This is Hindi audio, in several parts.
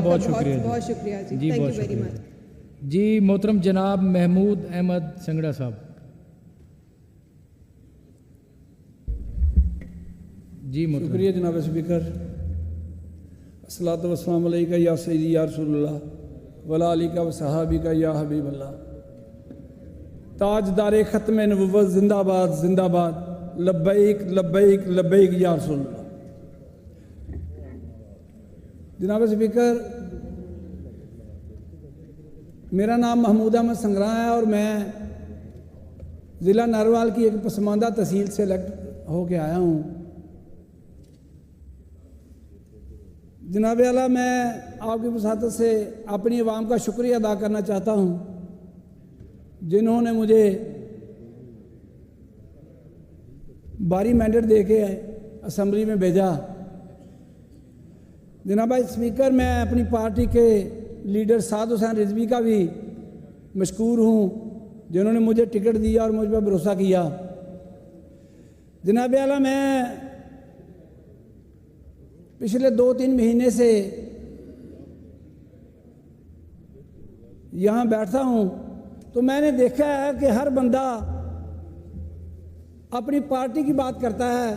बहुत शुक्रिया बहुत शुक्रिया जी, जी, थैंक बहुत यू वेरी शुक्रिया मच। जी। मोहतरम जनाब महमूद अहमद संगड़ा साहब। जी मोहतरम। शुक्रिया जनाब स्पीकर। अस्सलातु वस्सलामु अलैका या सय्यदी या रसूलुल्लाह वला अलीका व सहाबिका या हबीबल्लाह। ताजदारे ख़त्म नबुव्वत जिंदाबाद जिंदाबाद, लब्बैक लब्बैक लब्बैक या रसूलुल्लाह। जनाब स्पीकर, मेरा नाम महमूद अहमद संगरा है और मैं ज़िला नारवाल की एक पसमानदा तहसील से इलेक्ट होके आया हूँ। जनाब आला, मैं आपकी वसातत से अपनी आवाम का शुक्रिया अदा करना चाहता हूँ जिन्होंने मुझे भारी मैंडेट दे के असम्बली में भेजा। जनाब स्पीकर, मैं अपनी पार्टी के लीडर साद हुसैन रिजवी का भी मशकूर हूँ जिन्होंने मुझे टिकट दिया और मुझ पर भरोसा किया। जनाब आला, मैं पिछले 2-3 महीने से यहाँ बैठता हूँ तो मैंने देखा है कि हर बंदा अपनी पार्टी की बात करता है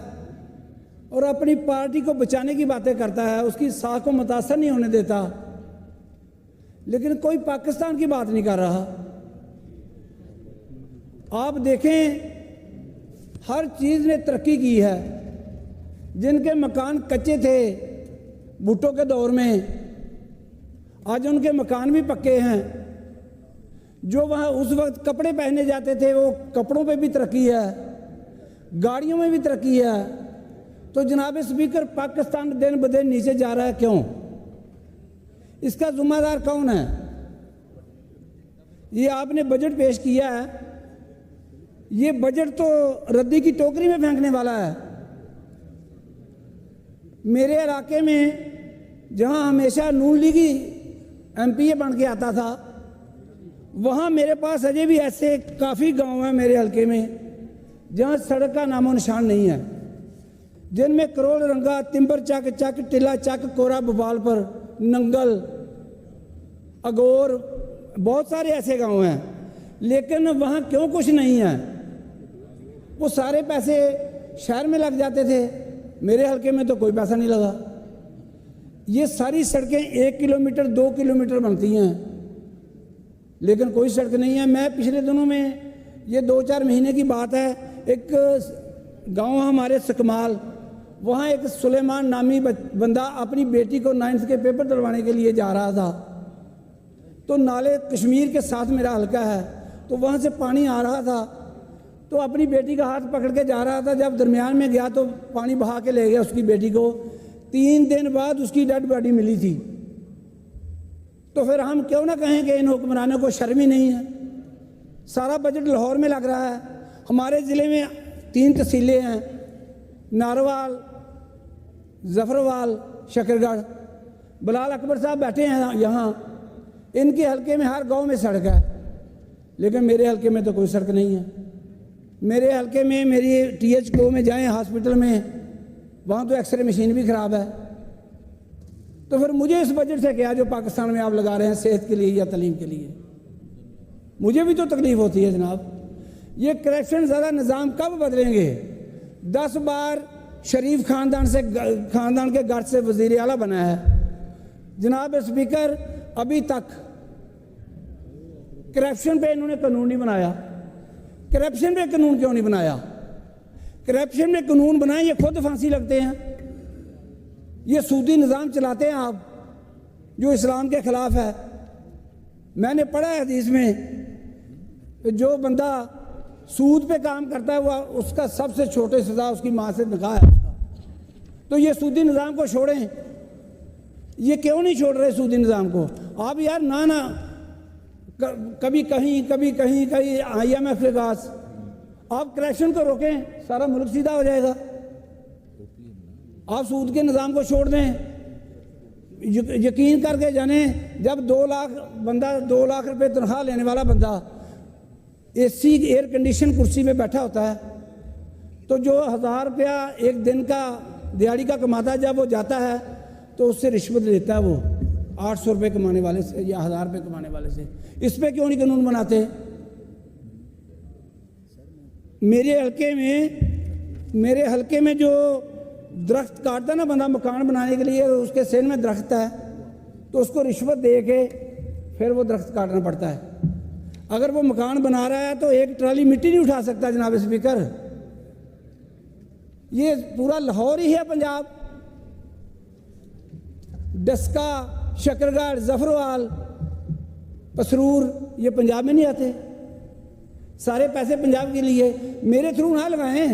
और अपनी पार्टी को बचाने की बातें करता है, उसकी साख को मुतासर नहीं होने देता, लेकिन कोई पाकिस्तान की बात नहीं कर रहा। आप देखें, हर चीज़ ने तरक्की की है। जिनके मकान कच्चे थे भुट्टो के दौर में, आज उनके मकान भी पक्के हैं। जो वहाँ उस वक्त कपड़े पहने जाते थे वो कपड़ों पे भी तरक्की है, गाड़ियों में भी तरक्की है। तो जनाब स्पीकर, पाकिस्तान दिन ब दिन नीचे जा रहा है, क्यों? इसका जिम्मेदार कौन है? ये आपने बजट पेश किया है, ये बजट तो रद्दी की टोकरी में फेंकने वाला है। मेरे इलाके में जहाँ हमेशा नून लीगी एमपीए बन के आता था, वहाँ मेरे पास अजय भी ऐसे काफ़ी गांव हैं मेरे हलके में जहाँ सड़क का नामो निशान नहीं है, जिनमें करोल रंगा, तिम्बर चक, चक टिला चक, कोरा भोपालपुर, नंगल, अगोर, बहुत सारे ऐसे गांव हैं। लेकिन वहाँ क्यों कुछ नहीं है? वो सारे पैसे शहर में लग जाते थे, मेरे हलके में तो कोई पैसा नहीं लगा। ये सारी सड़कें 1 किलोमीटर 2 किलोमीटर बनती हैं, लेकिन कोई सड़क नहीं है। मैं पिछले दिनों में, ये 2-4 महीने की बात है, एक गांव हमारे सकमाल, वहाँ एक सुलेमान नामी बंदा अपनी बेटी को 9th के पेपर दिलवाने के लिए जा रहा था। तो नाले कश्मीर के साथ मेरा हलका है, तो वहाँ से पानी आ रहा था, तो अपनी बेटी का हाथ पकड़ के जा रहा था। जब दरमियान में गया तो पानी बहा के ले गया उसकी बेटी को। 3 दिन बाद उसकी डेड बॉडी मिली थी। तो फिर हम क्यों ना कहें कि इन हुक्मरानों को शर्म ही नहीं है। सारा बजट लाहौर में लग रहा है। हमारे ज़िले में 3 तहसीलें हैं, नारवाल, जफरवाल, शकरगढ़। बिलाल अकबर साहब बैठे हैं यहाँ, इनके हलके में हर गांव में सड़क है, लेकिन मेरे हलके में तो कोई सड़क नहीं है। मेरे हलके में मेरी THO में जाएं हॉस्पिटल में, वहाँ तो एक्सरे मशीन भी ख़राब है। तो फिर मुझे इस बजट से क्या जो पाकिस्तान में आप लगा रहे हैं सेहत के लिए या तालीम के लिए, मुझे भी तो तकलीफ़ होती है जनाब। ये करप्शन ज़्यादा निज़ाम कब बदलेंगे? 10 बार शरीफ ख़ानदान के घर से वज़ीर आला बना है। जनाब स्पीकर, अभी तक करप्शन पे इन्होंने कानून नहीं बनाया। करप्शन पे कानून क्यों नहीं बनाया? करप्शन में कानून बनाए, ये खुद फांसी लगते हैं। ये सूदी निज़ाम चलाते हैं आप, जो इस्लाम के ख़िलाफ़ है। मैंने पढ़ा है हदीस में, जो बंदा सूद पे काम करता है वह उसका सबसे छोटी सज़ा उसकी माँ से निकाह है उसका। तो ये सूदी निज़ाम को छोड़ें। ये क्यों नहीं छोड़ रहे सूदी निज़ाम को? आप यार ना कभी कहीं IMF के पास आप करप्शन को रोकें, सारा मुल्क सीधा हो जाएगा। आप सूद के निज़ाम को छोड़ दें। यकीन करके जाने, जब 2 लाख रुपए तनख्वाह लेने वाला बंदा AC एयर कंडीशन कुर्सी में बैठा होता है, तो जो 1000 रुपया एक दिन का दिहाड़ी का कमाता है, जब वो जाता है तो उससे रिश्वत लेता है वो। 800 रुपये कमाने वाले से या 1000 रुपये कमाने वाले से। इस पे क्यों नहीं कानून बनाते? मेरे हलके में जो दरख्त काटता ना बंदा मकान बनाने के लिए, उसके सिर में दरख्त है तो उसको रिश्वत दे के फिर वो दरख्त काटना पड़ता है। अगर वो मकान बना रहा है तो एक ट्राली मिट्टी नहीं उठा सकता जनाब स्पीकर। ये पूरा लाहौर ही है पंजाब। डस्का, शकरगढ़, जफरवाल, पसरूर ये पंजाब में नहीं आते। सारे पैसे पंजाब के लिए मेरे थ्रू ना लगाएं।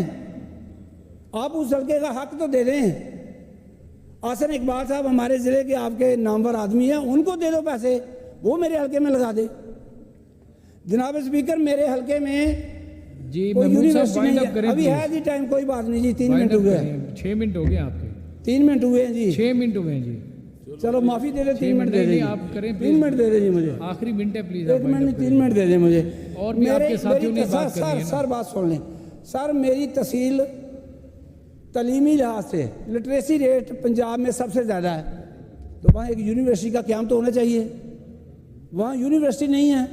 आप उस हल्के का हक तो दे दें। आसन इकबाल साहब हमारे ज़िले के आपके नामवर आदमी हैं, उनको दे दो पैसे, वो मेरे हल्के में लगा दे। जनाब स्पीकर, मेरे हल्के में जी कोई महमूद साहब यूनिवर्सिटी वाइंड नहीं अप है। करें अभी please। है जी टाइम, कोई बात नहीं जी। 3 वाइंड मिनट अप हुए हैं। करें, 6 मिनट हो गए आपके। 3 मिनट हुए हैं जी। 6 मिनट हुए हैं जी। चलो माफी दे दे, 3 मिनट दे नहीं, दे। आप करें 3 please। मिनट दे दे जी मुझे। आखिरी मिनट है प्लीज। 1 मिनट नहीं, 3 मिनट दे दे मुझे। और भी आपके साथियों ने बात करनी है ना। सर बात सुन लें। सर मेरी तहसील तलीमी लिहाज से लिटरेसी रेट पंजाब में सबसे ज़्यादा है, तो वहाँ एक यूनिवर्सिटी का क्याम तो होना चाहिए। वहाँ यूनिवर्सिटी नहीं है।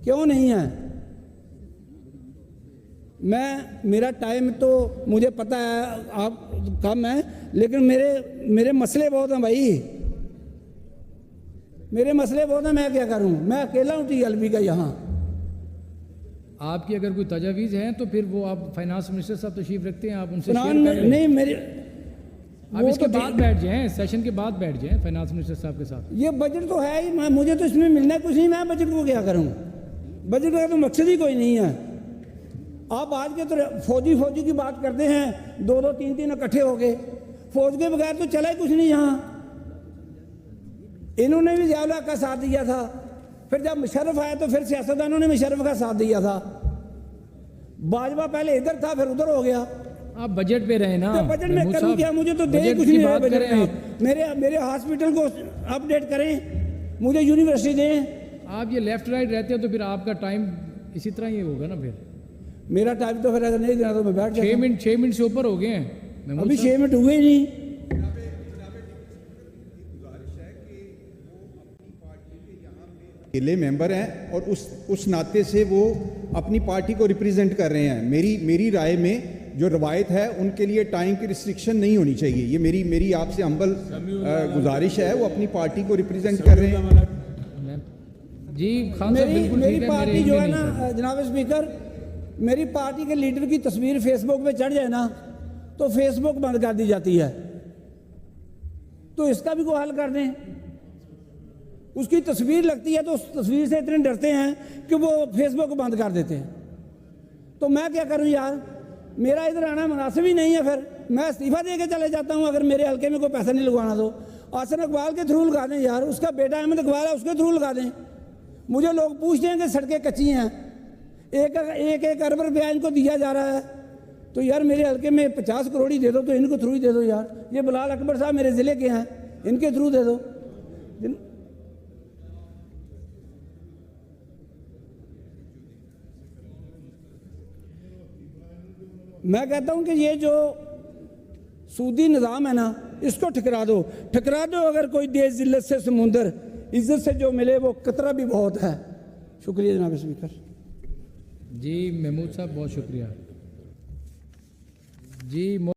क्यों नहीं है? मेरा टाइम तो मुझे पता है आप कम है, लेकिन मेरे मसले बहुत हैं भाई। मेरे मसले बहुत हैं, मैं क्या करूं? मैं अकेला हूं TLB का यहाँ। आपकी अगर कोई तजावीज़ है तो फिर वो आप फाइनेंस मिनिस्टर साहब तशरीफ रखते हैं, आप उनसे शेयर फलान कर लें। नहीं मेरे आप वो इसके तो बाद बैठ जाएं, सेशन के बाद बैठ जाएं फाइनेंस मिनिस्टर साहब के साथ। ये बजट तो है ही, मुझे तो इसमें मिलना कुछ नहीं। मैं बजट को क्या करूं? बजट का तो मकसद ही कोई नहीं है। आप आज के तो फौजी की बात करते हैं, 2-2, 3-3 इकट्ठे हो गए। फौज के बगैर तो चला ही कुछ नहीं यहाँ। इन्होंने भी ज़िया का साथ दिया था, फिर जब मुशर्रफ आया तो फिर सियासतदानों ने मुशर्रफ का साथ दिया था। बाजवा पहले इधर था, फिर उधर हो गया। आप बजट पे रहे ना। तो बजट में महमूद करूं साहब, क्या? मुझे तो दे ही बजट कुछ की नहीं है बात बजट करें में। आप। मेरे हॉस्पिटल को अपडेट करें, मुझे यूनिवर्सिटी दें। आप ये लेफ्ट राइट रहते हो तो फिर आपका टाइम इसी तरह ही होगा ना। फिर मेरा टाइम तो फिर अगर नहीं देना तो मैं बैठ जाता 6 मिनट से ऊपर हो गए हैं हूं। महमूद अभी साहब। 6 मिनट हुए ही नहीं। अकेले मेंबर हैं और उस नाते से वो अपनी पार्टी को रिप्रेजेंट कर रहे हैं। मेरी राय में जो रवायत है उनके लिए टाइम की रिस्ट्रिक्शन नहीं होनी चाहिए। ये मेरी आपसे हम्बल गुजारिश है। वो अपनी पार्टी को रिप्रेजेंट कर रहे हैं। जी खान साहब बिल्कुल ठीक मेरी है। पार्टी मेरे जो है इनमें ना नहीं, सर। जनाब स्पीकर, मेरी पार्टी के लीडर की तस्वीर फेसबुक पे चढ़ जाए ना तो फेसबुक बंद कर दी जाती है। तो इसका भी कोई हल कर दें। उसकी तस्वीर लगती है तो उस तस्वीर से इतने डरते हैं कि वो फेसबुक बंद कर देते हैं। तो मैं क्या करूं यार? मेरा इधर आना मुनासिब ही नहीं है। फिर मैं इस्तीफा दे के चले जाता हूं अगर मेरे हल्के में कोई पैसा नहीं लगवाना तो। आसन इकबाल के थ्रू लगा दें यार, उसका बेटा अहमद इकबाल है, उसके थ्रू लगा दें। मुझे लोग पूछते हैं कि सड़कें कच्ची हैं, एक अरब रुपया इनको दिया जा रहा है, तो यार मेरे हल्के में 50 करोड़ ही दे दो, तो इनको थ्रू ही दे दो यार। ये बिलाल अकबर साहब मेरे ज़िले के हैं, इनके थ्रू दे दो। मैं कहता हूं कि ये जो सूदी निज़ाम है ना, इसको ठकरा दो। अगर कोई देश जिल्लत से समुंदर, इज्जत से जो मिले वो कतरा भी बहुत है। शुक्रिया जनाब स्पीकर। जी महमूद साहब बहुत शुक्रिया जी।